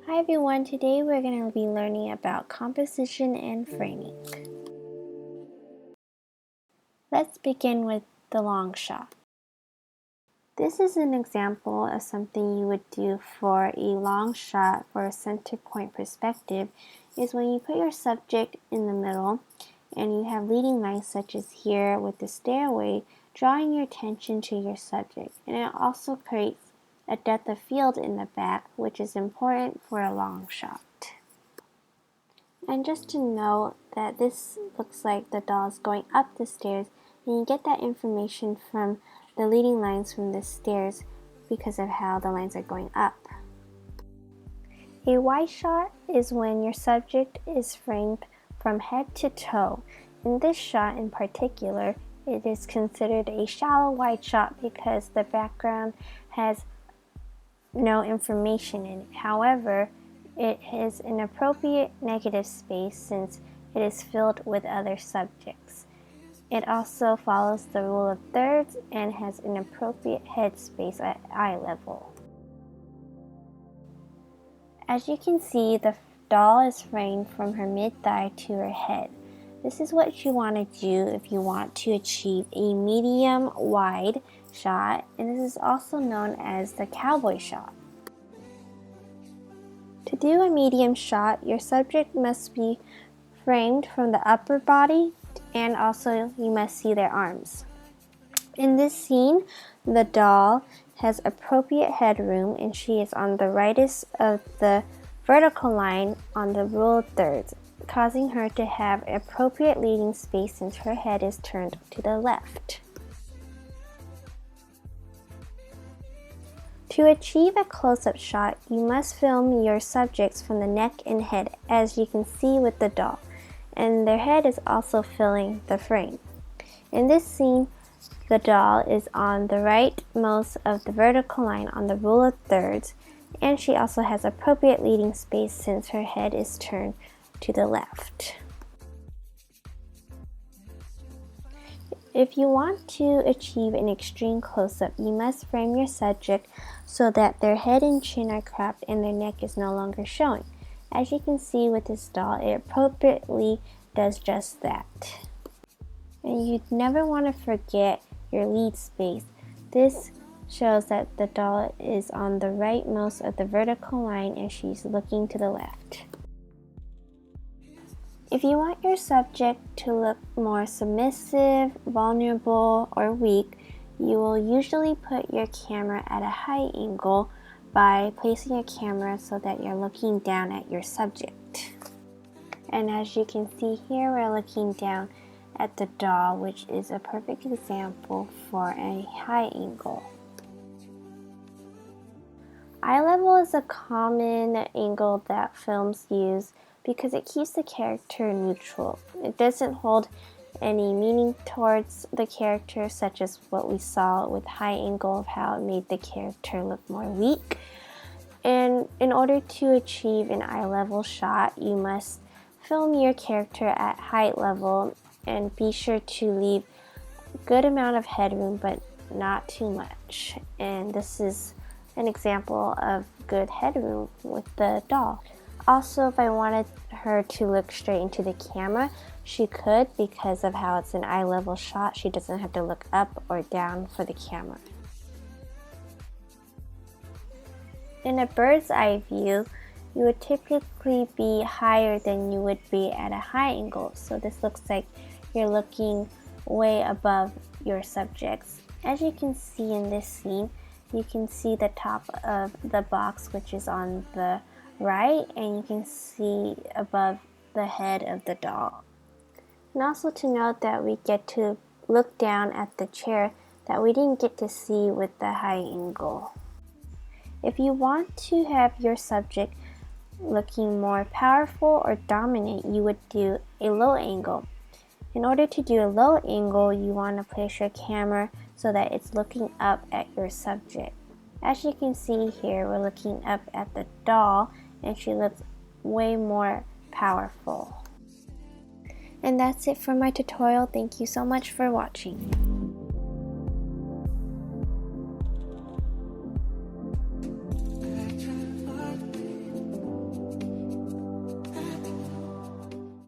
Hi everyone, today we're going to be learning about composition and framing. Let's begin with the long shot. This is an example of something you would do for a long shot for a center point perspective is when you put your subject in the middle and you have leading lines such as here with the stairway, drawing your attention to your subject, and it also creates a depth of field in the back, which is important for a long shot. And just to note that this looks like the doll is going up the stairs, and you get that information from the leading lines from the stairs because of how the lines are going up. A wide shot is when your subject is framed from head to toe. In this shot in particular, it is considered a shallow wide shot because the background has no information in it. However, it is an appropriate negative space since it is filled with other subjects. It also follows the rule of thirds and has an appropriate head space at eye level. As you can see, the doll is framed from her mid-thigh to her head. This is what you want to do if you want to achieve a medium wide shot, and this is also known as the cowboy shot. To do a medium shot, your subject must be framed from the upper body and also you must see their arms. In this scene, the doll has appropriate headroom and she is on the rightest of the vertical line on the rule of thirds, causing her to have appropriate leading space since her head is turned to the left. To achieve a close-up shot, you must film your subjects from the neck and head, as you can see with the doll, and their head is also filling the frame. In this scene, the doll is on the rightmost of the vertical line on the rule of thirds, and she also has appropriate leading space since her head is turned to the left. If you want to achieve an extreme close-up, you must frame your subject so that their head and chin are cropped and their neck is no longer showing. As you can see with this doll, it appropriately does just that. And you never want to forget your lead space. This shows that the doll is on the rightmost of the vertical line and she's looking to the left. If you want your subject to look more submissive, vulnerable, or weak, you will usually put your camera at a high angle by placing your camera so that you're looking down at your subject. And as you can see here, we're looking down at the doll, which is a perfect example for a high angle. Eye level is a common angle that films use because it keeps the character neutral. It doesn't hold any meaning towards the character, such as what we saw with high angle of how it made the character look more weak. And in order to achieve an eye level shot, you must film your character at height level and be sure to leave a good amount of headroom but not too much. And this is an example of good headroom with the doll. Also, if I wanted her to look straight into the camera, she could because of how it's an eye level shot. She doesn't have to look up or down for the camera. In a bird's eye view, you would typically be higher than you would be at a high angle. So this looks like you're looking way above your subjects. As you can see in this scene, you can see the top of the box, which is on the right, and you can see above the head of the doll. And also to note that we get to look down at the chair that we didn't get to see with the high angle. If you want to have your subject looking more powerful or dominant, you would do a low angle. In order to do a low angle, you want to place your camera so that it's looking up at your subject. As you can see here, we're looking up at the doll and she looks way more powerful. And that's it for my tutorial. Thank you so much for watching.